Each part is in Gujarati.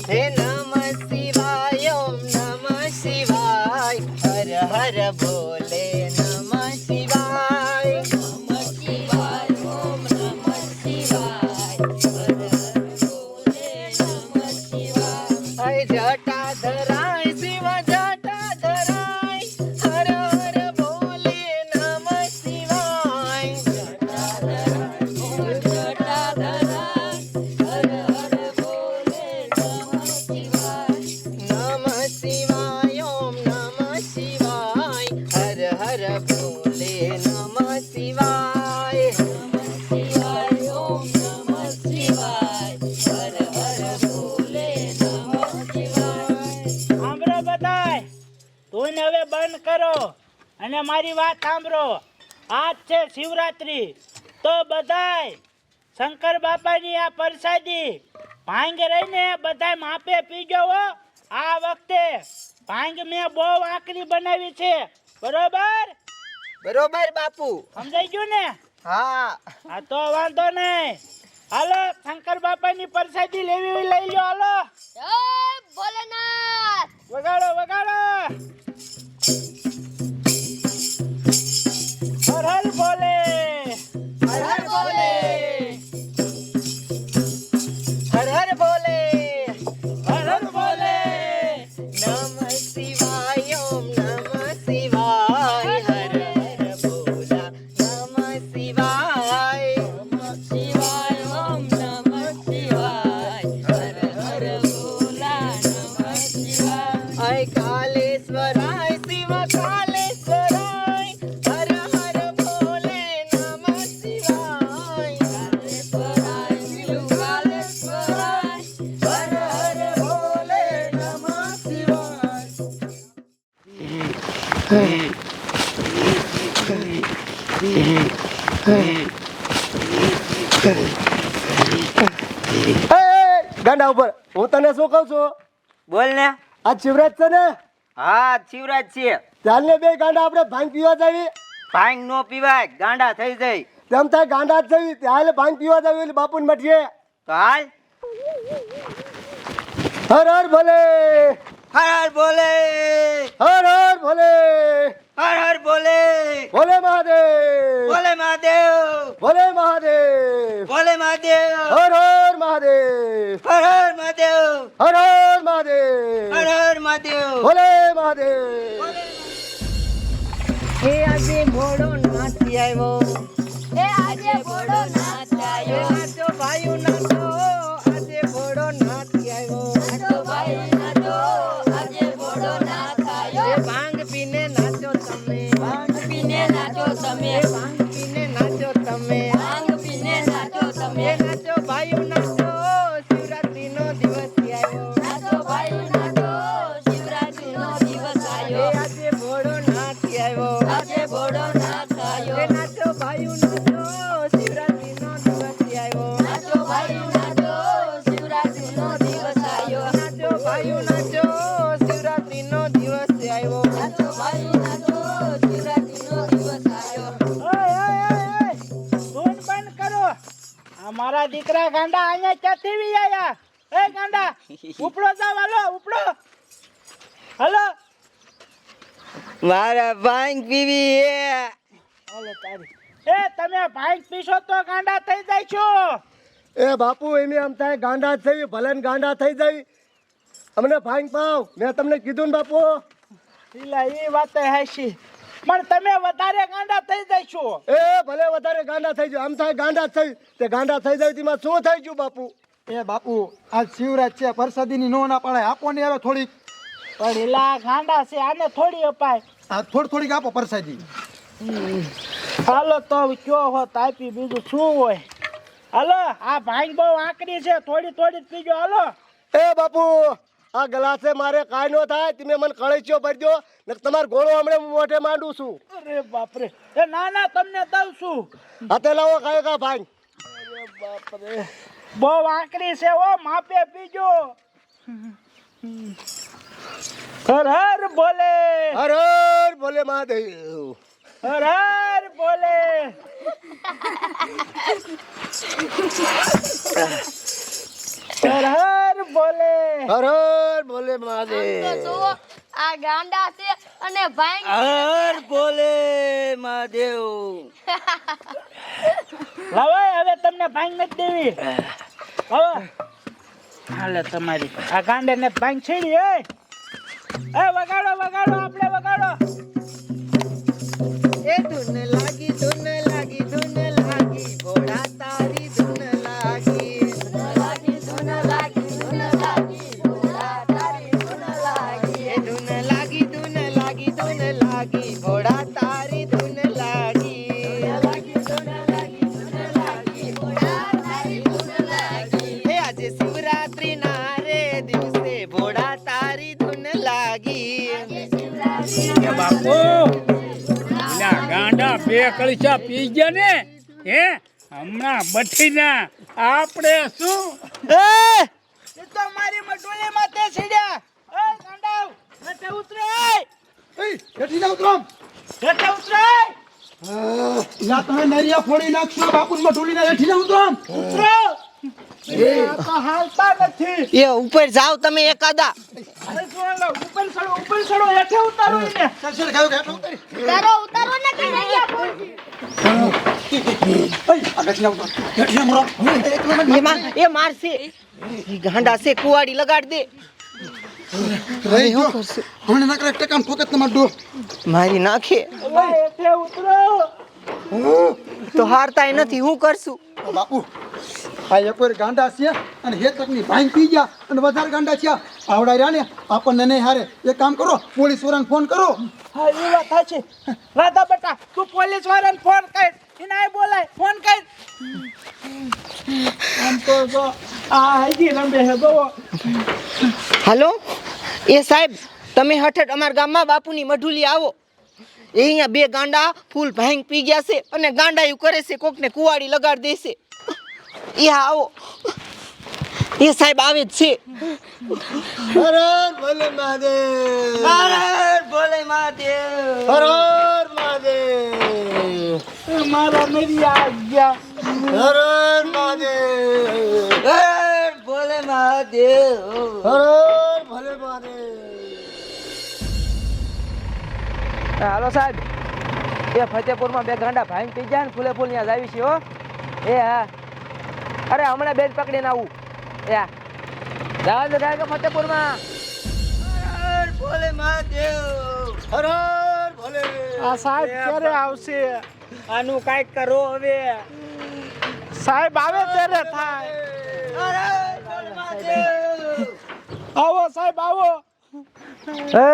હે નમઃ શિવાય ઓમ નમઃ શિવાય હર હર બોલે નમઃ શિવાય નમઃ શિવાય ઓમ નમઃ શિવાય હર હર બોલે નમઃ શિવાય હે જટા ધરાય શિવ જટા ધરાય હર હર બોલે નમઃ શિવાય જટા ધરાય જટા ધરાય હર હર બોલે નમઃ શિવાય ઓમ નમઃ શિવાય હર હર બોલે નમઃ શિવાય નમઃ શિવાય ઓમ નમઃ શિવાય હર હર બોલે નમઃ શિવાય સાંભળો બધાય, ધૂન હવે બંધ કરો અને મારી વાત સાંભળો. આજ છે શિવરાત્રી, તો બધાય શંકર બાપાની આ પ્રસાદી ભાંગ રહીને બધાય માપે પીજો હો. આ વખતે ભાંગ મેં બહુ આકરી બનાવી છે, બરોબર? બરોબર બાપુ. સમજાઈ ગયું ને? હા હા તો વાંધો નહીં. હાલો શંકર બાપાની પ્રસાદી લેવી હોય લઈ લો. હાલો જય ભોલેનાથ. વગાડો વગાડો. હર હર બોલે, હર હર બોલે હર હર બોલે હર હર બોલે. નમઃ શિવાય ઓમ નમઃ શિવાય હર હર બોલા નમઃ શિવાય નમઃ શિવાય ઓમ નમઃ શિવાય હર હર બોલા નમઃ શિવાય અય કાલેશ્વરાય શિવ કાલેશ્વરાય હર હર બોલે નમઃ શિવાય કાલેશ્વરાય શિવ કાલેશ્વરાય હર હર બોલે નમઃ શિવાય ગાંડા ઉપર હું તને શું કહું છું? બોલ ને. આ શિવરાજ છે ને, હા શિવરાજ છે. ચાલને બે ગાંડા આપણે ભાંગ પીવા જાવી. ભાંગ નો પીવાય, ગાંડા થઈ જાય. તેમ થાય ગાંડા જ થઈ ત્યારે ભાંગ પીવા જાવી એટલે બાપુને મઠીએ. તો હાલ. હર હર ભોલે, હર હર બોલે હર હર ભોલે, હર હર બોલે ભોલે મહાદેવ, બોલે મહાદેવ ભોલે મહાદેવ, બોલે મહાદેવ હર હર મહાદેવ, હર હર મહાદેવ હર હર મહાદેવ, હર હર મહાદેવ ભોલે મહાદેવ. એ આજે ભોળો નાચી આવ્યો, એ આજે ભોળો નાચ એ આવ્યો. નાચો ભાઈઓ નાચો, આજે ભોળો નાચી આવ્યો. નાચો ભાઈ નાચો, આજે ભોળો નાચ એ આવ્યો. ભાંગ પીને નાચો તમે, ભાંગ પીને નાચો તમે, એ ભાંગ પીને નાચો તમે, ભાંગ પીને નાચો તમે. એ નાચો ભાઈઓ નાચો, શિવરાત્રી નો દિવસ આવ્યો. નાચો ભાઈ નાચો, શિવરાત્રીનો દિવસ એ આવ્યો. આજે ભોળો નાચી આવ્યો. આજે ભોળો નાચ એ આવ્યો. નાચો ભાઈઓ નાચો, શિવરાત્રી નો દિવસ આવ્યો. નાચો ભાઈ નાચો, શિવરાત્રીનો દિવસ આવ્યો. નાચો ભાઈઓ નાચો, શિવરાત્રી નો દિવસ આવ્યો. નાચો ભાઈ નાચો, શિવરાત્રીનો દિવસ આવ્યો. ઓય ઓય ઓય ઓય, ધૂન બંધ કરો. આ મારા દીકરા ગાંડા અહીંયા ક્યાંથી વી આયા? એ ગાંડા ઉપડો જાવ. હાલો ઉપડો. હાલો મારા ભાંગ પીવી હે. હાલો તારી. એ તમે ભાંગ પીશો તો ગાંડા થઈ જાય છો. એ બાપુ એને આમ થાય ગાંડા જ થઈ, ભલે ને ગાંડા થઈ જાય. અમને ભાંગ પાવ, મેં તમને કીધું ને બાપુ. પેલા એ વાત હાશી, પણ તમે વધારે ગાંડા થઈ જાય છો. એ ભલે વધારે ગાંડા થઈ જાય, આમ થાય ગાંડા જ થઈ. તે ગાંડા થઈ જાય તેમાં શું થઈ ગયું બાપુ? એ બાપુ આજ શિવરાજ છે, પ્રસાદીની નો ના પાડે. આપો ને હવે થોડીક, પણ એલા ગાંડા છે, આને થોડી અપાય. આ થોડીક આપો પ્રસાદી. હાલો તો કયો હોત આપી, બીજું શું હોય. હાલો આ ભાંગ બહુ આકરી છે, થોડી થોડી જ પીજો. હાલો એ બાપુ આ ગ્લાસે મારે કાંઈ નો થાય, તમે મને કળેચીઓ ભરજો ને તમારો ઘોડો હમણાં હું મોઢે માંડું છું. અરે બાપરે. એ ના ના તમને દઉં છું. હાથે લાવો કાંઈ કા ભાંગ. અરે બાપરે, બહુ આકરી છે ઓ, માપે પીજો. હર હર બોલે, હર હર ભોલે મહાદેવ, હર હર બોલે. બોલે. હર હર ભોલે આમ તો મહાદેવ. જુઓ, આ ગાંડા છે અને ભાંગ હર ભોલે મહાદેવ. લાવો હવે તમને ભાંગ નથી દેવી. હવે હાલે તમારી આ ગાંડે ને ભાંગ છેડી. એ વગાડો વગાડો આપણે વગાડો. એ ધૂન લાગી ભોળા તારી ધૂન લાગી. લાગી ધૂન લાગી ધૂન લાગી ભોળા તારી ધૂન લાગી એ ધૂન લાગી ભોળા તારી ધૂન લાગી. લાગી ધૂન લાગી ધૂન લાગી ભોળા તારી ધૂન લાગી એ આજે શિવરાત્રી ના રે દિવસે ભોળા તારી ધૂન લાગી. એ બાપુ પેલા ગાંડા બે કળશા પી ગયા ને હે હમણાં બઠીના આપણે શું એ તો મારી મટોલી માથે છેડ્યા. એ ગાંડાવ હેઠે ઉતરો. હેઠી જાવ તો હેઠે ઉતરો. લા તમે નરિયા ફોડી નાખશો બાપુ મઠુલીને હેઠી જાવ તો ઉતરો. એ આ તો હાલતા નથી. એ ઉપર જાવ તમે એકાદા. અરે જોલો ઉપર ચડો હેઠે ઉતારો એને. ચાલ ખાયો કે ઉતારી તારો ઉતારો ને કે નરિયા ફોડી. એ મારશે. ઈ ગાંડા છે કુવાડી લગાડ દે. રહી ગયો હમણે નકર એક કામ ઠોકે તમાર ડો મારી નાખે ઓલા હેઠે ઉતરો. તો હારતાય નથી. હું કરશું? બાપુ આ એકવાર ગાંડા છે અને હેતકની ભાંગ પી ગયા અને વધારે ગાંડા છે આવડા રહ્યા ને આપણને નહીં હારે એક કામ કરો પોલીસ વાળાને ફોન કરો હા એ વાત સાચી. રાધા બેટા તું પોલીસ વાળાને ફોન કર. એને આય બોલાય ફોન કર. આમ તો જો આ હજી રંબે હે બહુ. હાલો એ સાહેબ તમે હઠઠ અમારા ગામમાં બાપુની મઢુલી આવો. એ અહીંયા બે ગાંડા ફૂલ ભાંગ પી ગયા છે અને ગાંડાયું કરે છે, કોકને કુવાડી લગાડ દેશે. એ હા આવો. એ સાહેબ આવે જ છે. હર હર ભોલે મહાદેવ. હર ભોલે મહાદેવ. હર હર મહાદેવ. મારા નરિયા આ ગયા. હર હર મહાદેવ. હર ભોલે મહાદેવ. હર હર ભોલે મહાદેવ. હાલો સાહેબ એ ફતેપુરમાં બે ગાંડા ભાંગ પી ગયા ને ફૂલે ફૂલ ત્યાં આવી છે હો. એ હા અરે હમણાં બેન પકડીને આવું. એ હા જવા દો ડાયરેક્ટ ફતેપુરમાં. હર ભોલે મહાદેવ. હર હર ભોલે. આ સાહેબ ક્યારે આવશે? આનું કાંઈક કરો હવે. સાહેબ આવે ત્યારે થાય. હર ભોલે મહાદેવ. આવો સાહેબ આવો. એ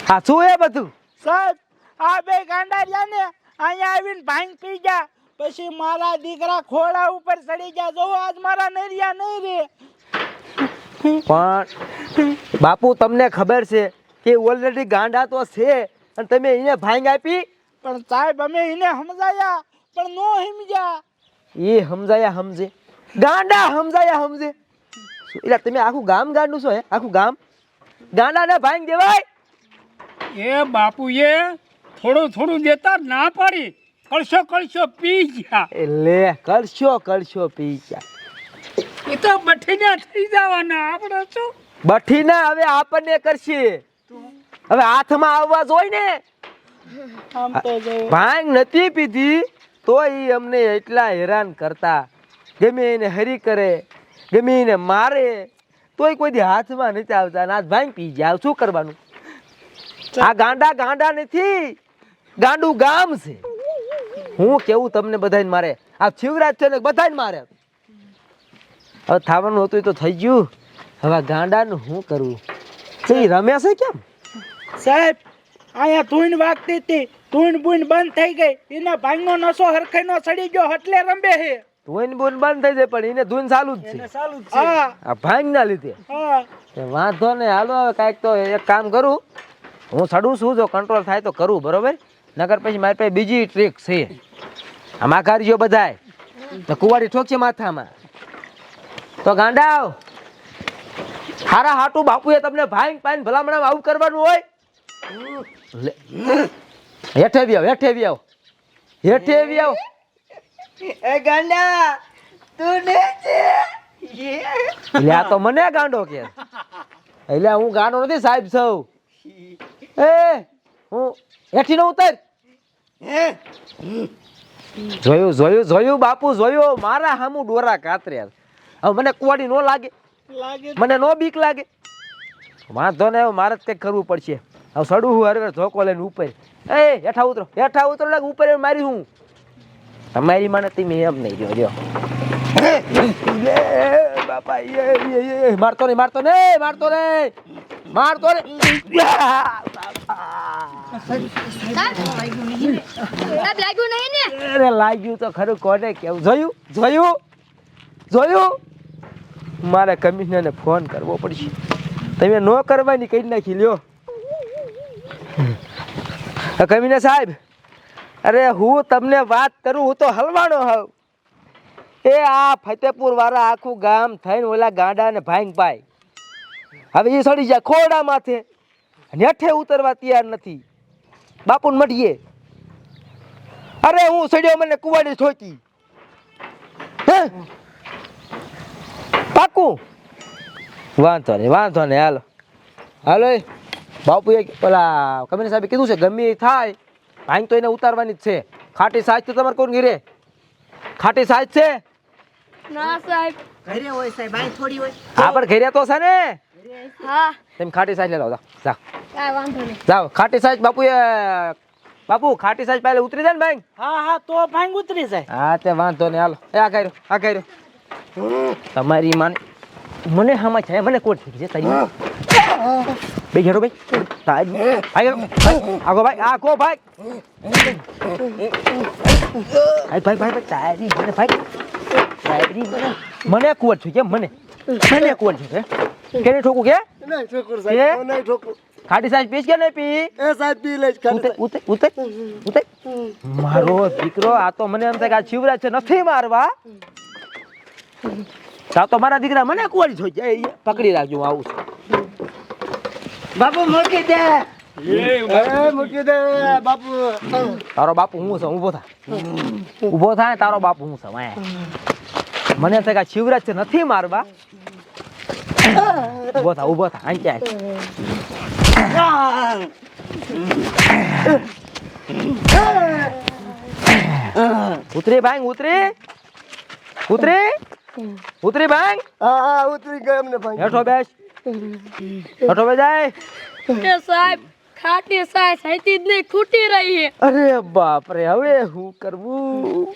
હા શું એ બધું? સાહેબ આ બે ગાંડા રહ્યા ને અહીંયા આવીને ભાંગ પી ગયા. પછી મારા દીકરા ખોડા ઉપર ચડી ગયા. જો આજ મારા નરિયા નહીં રે. પણ બાપુ તમને ખબર છે કે ઓલરેડી ગાંડા તો છે અને તમે એને ભાંગ આપી. પણ સાહેબ અમે એને સમજાયા પણ નો સમજ્યા. એ સમજાયા સમજે ગાંડા સમજાયા સમજે એટલે તમે આખું ગામ ગાંડું છો હે? આખું ગામ ગાંડાને ભાંગ દેવાય? એ બાપુએ થોડું થોડું દેતા ના પાડી કળશો કળશો પી ગયા. એ લે કરશો પી ગયા. એ તો બઠીના થઈ જવાના આપણે શું બઠીના હવે આપણને કરશે. હવે હાથમાં આવવા જોઈએ ને. આમ તો જો ભાંગ નથી પીધી તો એ અમને એટલા હેરાન કરતા. ગમે એને હરી કરે ગમે એને મારે તોય કોઈ દી હાથમાં નથી આવતા. ના ભાંગ પી જાય શું કરવાનું? આ ગાંડા નથી ગાંડું ગામ છે. હું કેવું તમને બધાને મારે આ શિવરાજ છે ને બધાને મારે. હવે થવાનું હતું એ તો થઈ ગયું. હવે ગાંડાનું શું કરવું? એ રમે છે કેમ? સાહેબ અહીંયા ધૂન વાગતી હતી. ધૂન બૂન બંધ થઈ ગઈ. એને ભાંગનો નશો હરખાઈનો સડી ગયો એટલે રંબે છે. ધૂન બૂન બંધ થઈ જાય પણ એને ધૂન ચાલુ જ છે. હા આ ભાંગ ના લીધે હા એ વાંધો ને. હાલો હવે કાંઈક તો એક કામ કરું. હું ચડું છું જો કંટ્રોલ થાય તો કરું બરોબર. નગર પછી મારી પાસે બીજી ટ્રીક છે. આમાં કરજો બધાય તો કુવાડી ઠોકશે માથામાં. તો ગાંડાવ હારા હાટું બાપુએ તમને ભાંગ પાઈને ભલામણ આવું કરવાનું હોય. લે, હેઠે બી આવ. એ ગાંડા તું ને છે એટલે આ તો મને ગાંડો કે એટલે હું ગાંડો નથી સાહેબ સૌ એ હું હેઠી નો ઉતર જોયું જોયું જોયું બાપુ જોયું મારા હામું ડોરા કાતરે હવે મને કુવાડી નો લાગે મને નો બીક લાગે વાંધો ને મારે જ કંઈક કરવું પડશે હવે સડું હું હરવે ધોકો લઈને ઉપર એ હેઠા ઉતરો લાગે ઉપર મારી હું તમારી માને તમે એમ નહીં રહ્યો બાપા મારતો નહીં મારતો નહીં મારતો નહીં મારતો નહીં લાગ્યું નહીં ને? અરે લાગ્યું તો ખરું કોને કેવું જોયું જોયું જોયું મારે કમિશનરને ફોન કરવો પડશે તમે નો કરવાની કઈ નાખી લ્યો કમિશનર સાહેબ અરે હું તમને વાત કરું હું તો હલવાણો હોઉં એ આ ફતેપુર વાળા આખું ગામ થઈને ઓલા ગાંડા ને ભાંગ પાય હવે એ સડી જાય ખોડા માથે નેઠે ઉતરવા તૈયાર નથી બાપુને મઢીએ અરે હું સડ્યો મને કુવાડી ઠોકી હે પાકું વાંધો નહીં હાલો હાલો એ બાપુએ પેલા કમિશનર સાહેબે કીધું છે ગમે એ થાય ભાંગ તો એને ઉતારવાની જ છે ખાટી સાજ તો તમારે કોણ ઘીરે ખાટી સાજ છે ના સાહેબ. ઘરે હોય સાહેબ અહીં થોડી હોય હા પણ ઘેરે તો છે ને હા તમે ખાટી સાજ લઈ લો જાઓ કાંઈ વાંધો નહીં. જાઓ ખાટી સાજ બાપુ ખાટી સાજ પહેલે ઉતરી જાય ને ભાઈ હા તો ભાંગ ઉતરી જાય. હા તે વાંધો નહીં હાલો એ આ કર્યો તમારી માને મને હામાં છે મને કોટ થઈ છે તારી બે ઘેરો ભાઈ ભાઈ આગો ભાઈ આખો ભાઈ ભાઈ તારી મને ભાઈ તારી મને કોટ છે કે મને કોટ છે કેને ઠોકું કે નહીં ઠોકર સાહેબ નહીં ઠોકર ખાટી સાજ પીશ કે નહીં પી એ સાહેબ પી લઈશ ખાલી ઉતર મારો દીકરો આ તો મને એમ થાય કે આ શિવરાજ છે નથી મારવા તા તો મારા દીકરા મને કુવાડી થઈ જાય પકડી રાખજો હું આવું છું બાપુ મૂકી દે એ મૂકી દે બાપુ તારો બાપુ હું છું ઊભો થાય તારો બાપુ હું છું આયા મને એમ થાય કે આ શિવરાજ છે નથી મારવા ઊભો થા અહીં ઉતરી ભાઈ ઉતરી ભાઈ હા ઉતરી ગયો એમને ભાઈ હેઠો બેસ જાય એ સાહેબ ખાટી સાહેબ સહેતી જ નહીં ખૂટી રહી છે. અરે બાપ રે હવે શું કરવું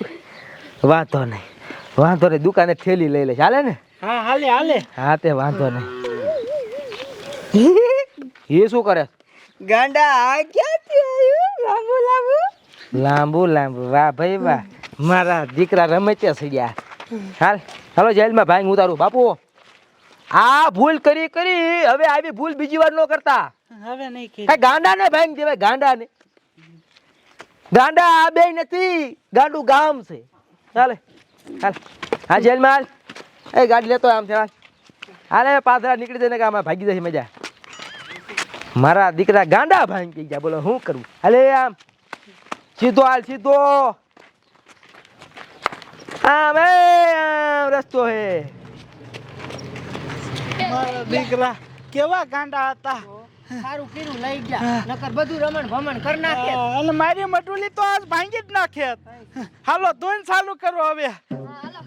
વાંધો નહીં દુકાને થેલી લઈ લે ચાલે ને હા હાલે હા તે વાંધો નહીં એ શું કરે ગાંડા આ ક્યાંથી આવ્યું લાંબુ વાહ ભાઈ વાહ મારા દીકરા રમે ત્યાં સડ્યા હાલો જેલમાં ભાઈ ઉતારું બાપુ આ ભૂલ કરી હવે આવી ભૂલ બીજી વાર ન કરતા હવે નહીં કે ગાંડા ને ભાઈ દેવાય ગાંડા આ બે નથી ગાંડું ગામ છે ચાલે હા જેલમાં હાલ એ ગાડી લેતો આમ છે હાલે પાથરા નીકળી જઈને કે આમાં ભાગી જશે મજા મારા દીકરા ગાંડા ભાંગી ગયા બોલો શું કરવું હાલે આમ સીધો આમ રસ્તો હે મારા દીકરા કેવા ગાંડા હતા સારું કર્યું લઈ ગયા નકર બધું રમણ ભમણ કરી નાખે અને મારી મટુલી તો આજ ભાંગી જ નાખે હાલો ધોઈને ચાલુ કરો હવે હા, હાલો.